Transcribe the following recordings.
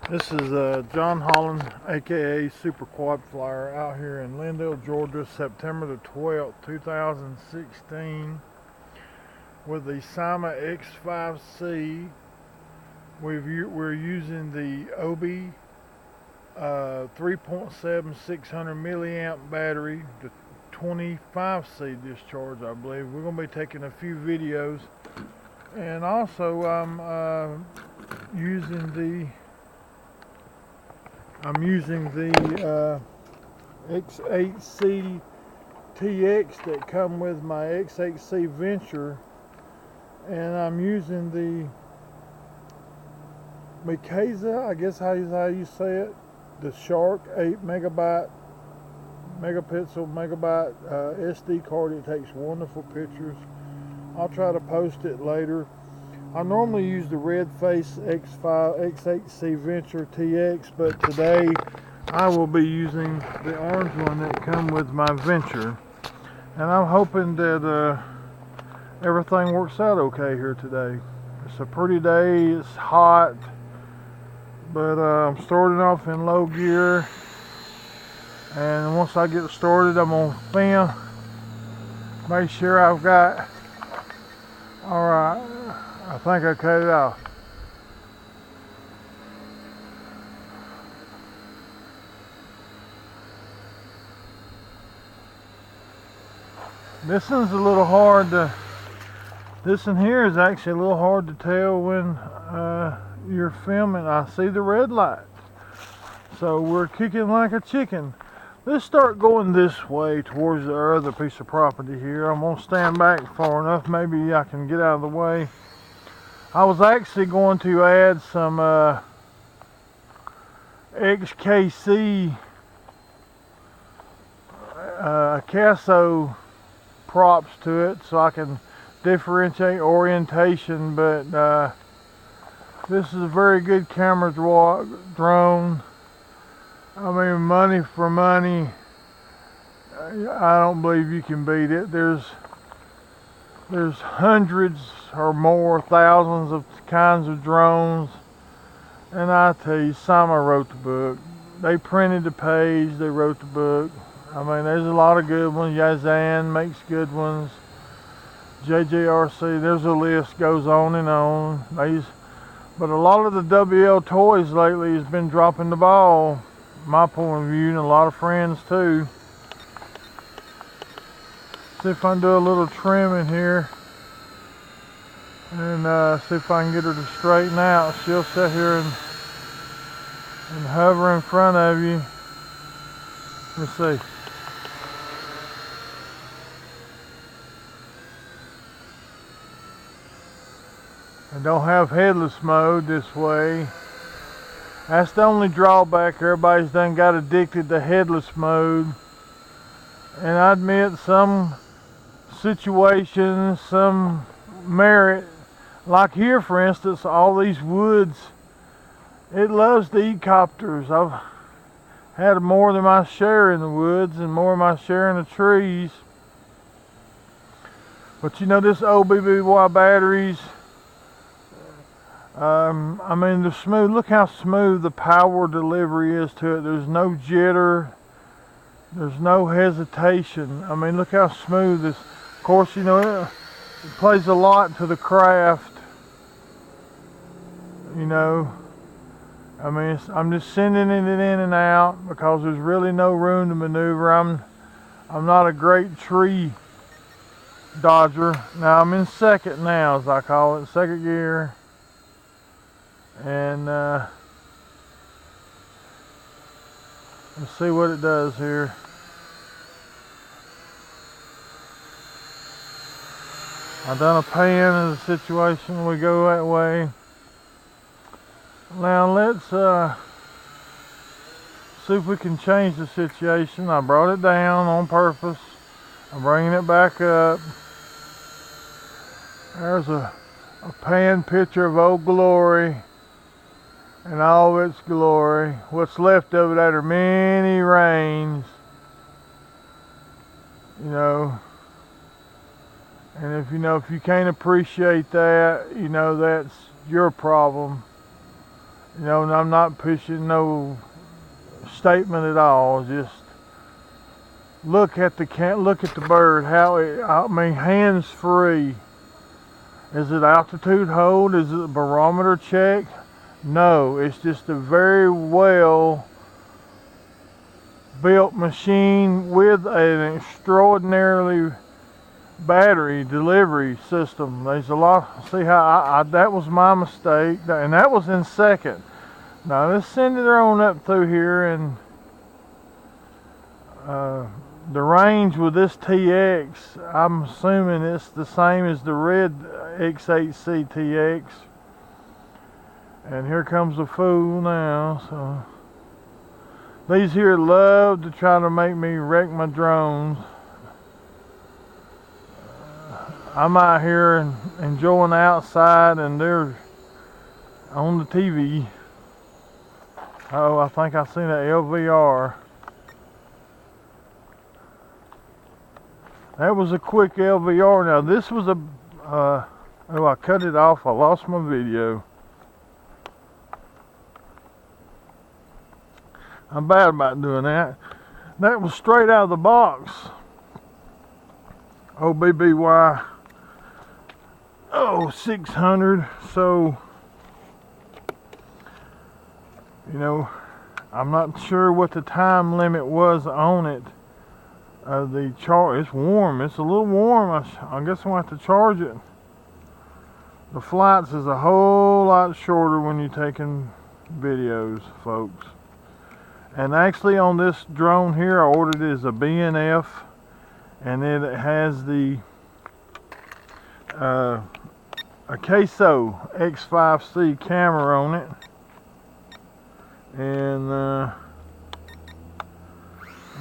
This is John Holland, aka Super Quad Flyer, out here in Lindale, Georgia, September the 12th, 2016, with the Syma x8c. We're using the obbey 3.7 600 milliamp battery, the 25C discharge, I believe. We're going to be taking a few videos, and also I'm using the x8c TX that come with my x8c Venture, and I'm using the Mikasa, I guess how you say it, the Shark 8 megapixel SD card. It takes wonderful pictures. I'll try to post it later. I normally use the red face x8c Venture TX, but today I will be using the orange one that come with my Venture, and I'm hoping that everything works out okay here today. It's a pretty day. It's hot, but I'm starting off in low gear, and once I get started, I'm gonna film, make sure I've got, all right, I think I cut it off. This one's a little hard to, this one here is actually a little hard to tell when you're filming. I see the red light, so we're kicking like a chicken. Let's start going this way towards the other piece of property here. I'm gonna stand back far enough, maybe I can get out of the way. I was actually going to add some XKC Casso props to it so I can differentiate orientation, but this is a very good camera drone. I mean, money for money, I don't believe you can beat it. There's hundreds or more, thousands of kinds of drones, and I tell you, Syma wrote the book. They printed the page, they wrote the book. I mean, there's a lot of good ones. Yazan makes good ones. JJRC, there's a list, goes on and on. But a lot of the WL toys lately has been dropping the ball, my point of view, and a lot of friends too. See if I can do a little trim in here, and see if I can get her to straighten out. She'll sit here and hover in front of you. Let's see. I don't have headless mode this way. That's the only drawback. Everybody's done got addicted to headless mode. And I admit some situations, some merit. Like here, for instance, all these woods, it loves to eat copters. I've had more than my share in the woods and more than my share in the trees. But you know, this OBBY batteries, I mean, the smooth, look how smooth the power delivery is to it. There's no jitter, there's no hesitation. I mean, look how smooth this. Of course, you know, it plays a lot to the craft, you know. I mean, I'm just sending it in and out because there's really no room to maneuver. I'm not a great tree dodger. Now I'm in second now, as I call it, second gear. And let's see what it does here. I've done a pan in the situation. We go that way. Now let's see if we can change the situation. I brought it down on purpose. I'm bringing it back up. There's a pan picture of Old Glory and all its glory. What's left of it after many rains, you know. And if you can't appreciate that, you know, that's your problem. You know, and I'm not pushing no statement at all. Just look at the bird. How it, I mean, hands free. Is it altitude hold? Is it a barometer check? No, it's just a very well built machine with an extraordinarily battery delivery system. There's a lot. See how that was my mistake, and that was in second. Now let's send it on up through here, and the range with this TX, I'm assuming it's the same as the red X8c TX. And here comes the fool now. So these here love to try to make me wreck my drones. I'm out here and enjoying the outside, and they're on the TV. Oh, I think I seen an LVR. That was a quick LVR. Now this was a, oh, I cut it off. I lost my video. I'm bad about doing that. That was straight out of the box. OBBY. Oh, 600. So, you know, I'm not sure what the time limit was on it. The charge, it's warm. It's a little warm. I guess I'm going to have to charge it. The flights is a whole lot shorter when you're taking videos, folks. And actually on this drone here, I ordered it as a BNF, and it has the a queso x8c camera on it. And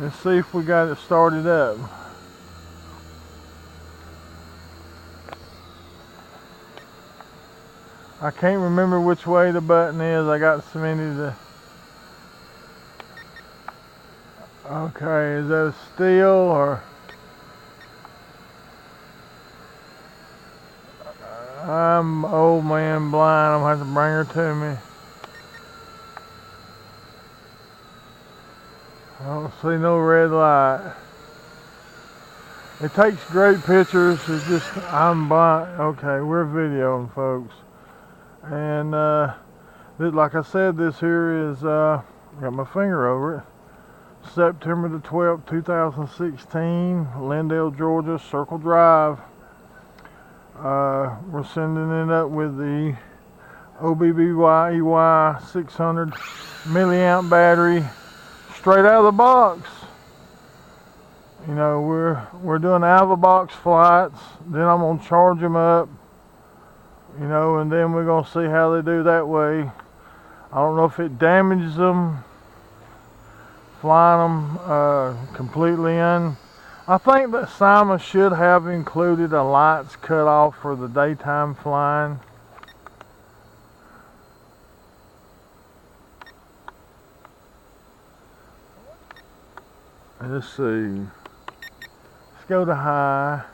let's see if we got it started up. I can't remember which way the button is. I got so many to... Okay, is that a steel or... I'm old man blind. I'm gonna have to bring her to me. I don't see no red light. It takes great pictures. It's just, I'm blind. Okay, we're videoing, folks. And like I said, this here is, got my finger over it. September the 12th, 2016, Lindale, Georgia, Circle Drive. We're sending it up with the obbey 600 milliamp battery, straight out of the box. You know, we're doing out of the box flights. Then I'm gonna charge them up. You know, and then we're gonna see how they do that way. I don't know if it damages them. Flying them completely in. I think that Syma should have included a lights cut off for the daytime flying. Let's see. Let's go to high.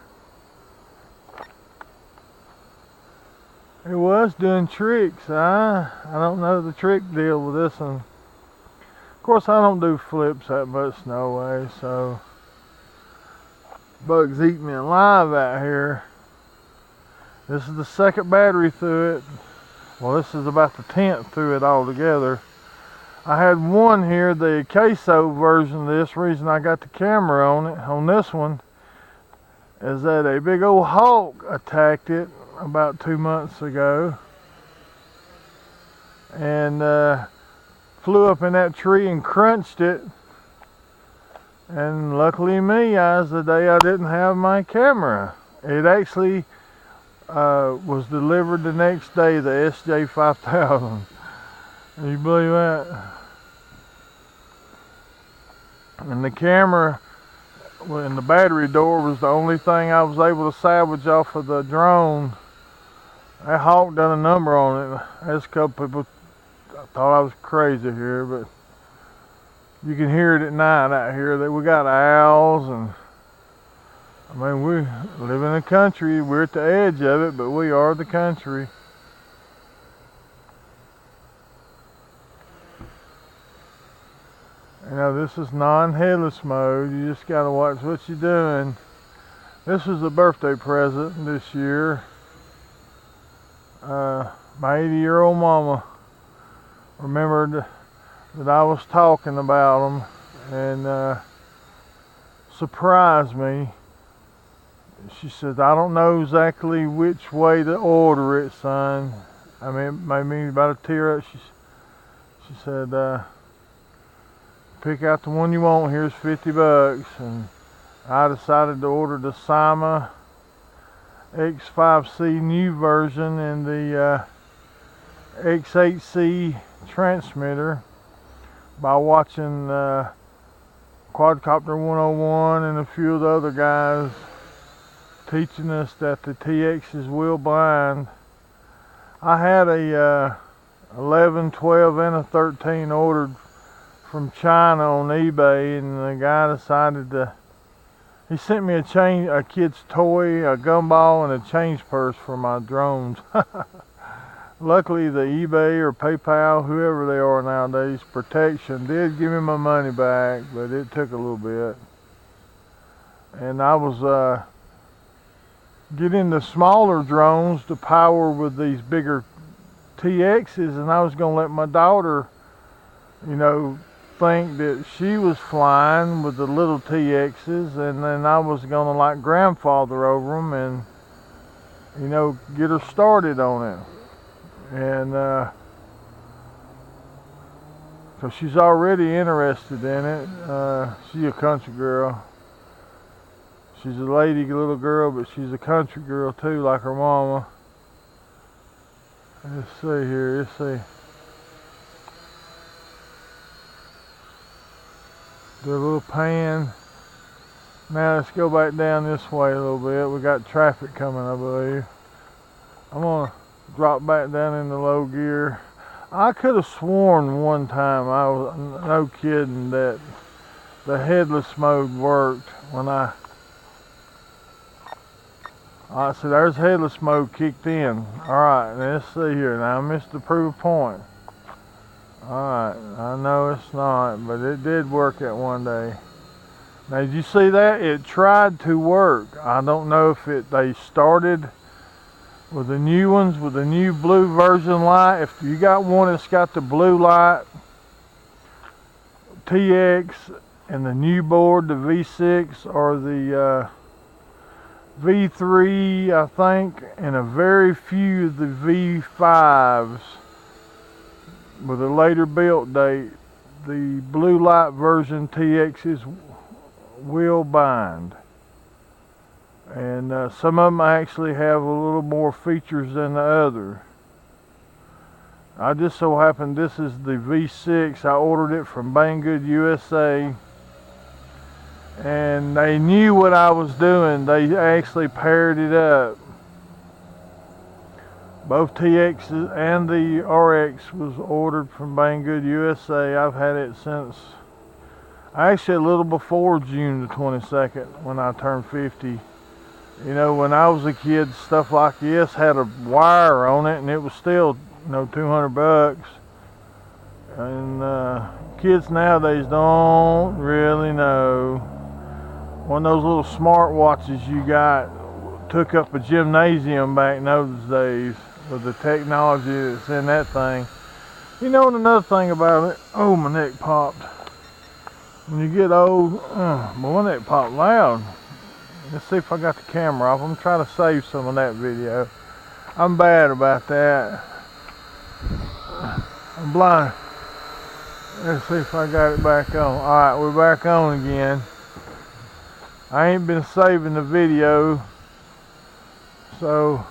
It was doing tricks. I don't know the trick deal with this one. Of course, I don't do flips that much, no way, so bugs eat me alive out here. This is the second battery through it. Well, this is about the 10th through it altogether. I had one here, the queso version of this. Reason I got the camera on it, on this one, is that a big old hawk attacked it about 2 months ago. And flew up in that tree and crunched it. And luckily me, I was the day I didn't have my camera. It actually was delivered the next day, the SJ5000. Can you believe that? And the camera and the battery door was the only thing I was able to salvage off of the drone. That hawk done a number on it. There's a couple people thought I was crazy here, but you can hear it at night out here. We got owls, and I mean, we live in the country. We're at the edge of it, but we are the country. You know, this is non-headless mode. You just gotta watch what you're doing. This was a birthday present this year. My 80-year-old mama remembered that I was talking about them and surprised me. She said, I don't know exactly which way to order it, son. I mean, it made me about a tear up. She said, pick out the one you want, here's $50. And I decided to order the Syma x8c new version and the x8c transmitter by watching Quadcopter 101 and a few of the other guys teaching us that the TX is wheel blind. I had a 11, 12, and a 13 ordered from China on eBay, and the guy decided to, he sent me a kid's toy, a gumball, and a change purse for my drones. Luckily, the eBay or PayPal, whoever they are nowadays, protection did give me my money back, but it took a little bit. And I was getting the smaller drones to power with these bigger TXs, and I was going to let my daughter, you know, think that she was flying with the little TXs, and then I was going to like grandfather over them and, you know, get her started on it. And so she's already interested in it. She's a country girl. She's a lady little girl, but she's a country girl too, like her mama. Let's see here, let's see. Do a little pan. Now let's go back down this way a little bit. We got traffic coming, I believe. I'm gonna drop back down into low gear. I could have sworn one time, I was no kidding, that the headless mode worked when I so there's headless mode kicked in. Alright, let's see here. Now I missed the proof point. Alright, I know it's not, but it did work at one day. Now did you see that? It tried to work. I don't know if they started with the new ones, with the new blue version light. If you got one that's got the blue light, TX, and the new board, the V6, or the V3, I think, and a very few of the V5s with a later build date, the blue light version TXs will bind. And some of them actually have a little more features than the other. I just so happened this is the V6. I ordered it from Banggood USA. And they knew what I was doing. They actually paired it up. Both TXs and the RX was ordered from Banggood USA. I've had it since, actually a little before June the 22nd when I turned 50. You know, when I was a kid, stuff like this had a wire on it, and it was still, you know, $200. And kids nowadays don't really know. One of those little smart watches you got took up a gymnasium back in those days with the technology that's in that thing. You know, and another thing about it, oh, my neck popped. When you get old, my neck popped loud. Let's see if I got the camera off. I'm trying to save some of that video. I'm bad about that. I'm blind. Let's see if I got it back on. Alright, we're back on again. I ain't been saving the video, so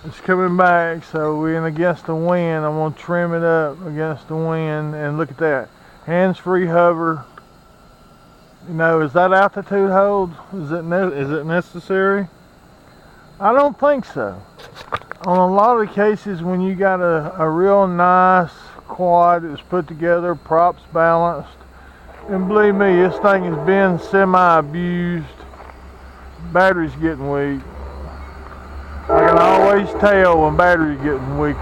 it's coming back. So we're in against the wind. I'm gonna trim it up against the wind, and look at that, hands-free hover. You know, is that altitude hold? Is it necessary? I don't think so. On a lot of the cases, when you got a real nice quad that's put together, props balanced, and believe me, this thing has been semi-abused. Battery's getting weak. I can always tell when battery's getting weak.